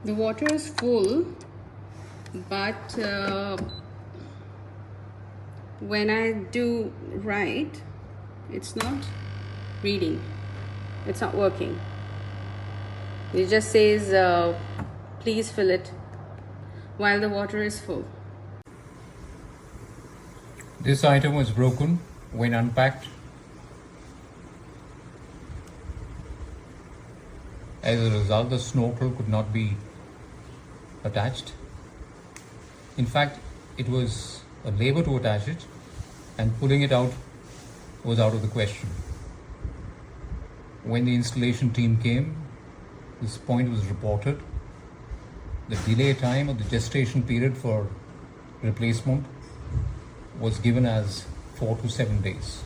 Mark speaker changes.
Speaker 1: The water is full, but when I do write, it's not reading, it's not working. It just says please fill it while the water is full.
Speaker 2: This item was broken when unpacked. As a result, the snorkel could not be attached. In fact, it was a labor to attach it, and pulling it out was out of the question. When the installation team came, this point was reported. The delay time or the gestation period for replacement was given as 4 to 7 days.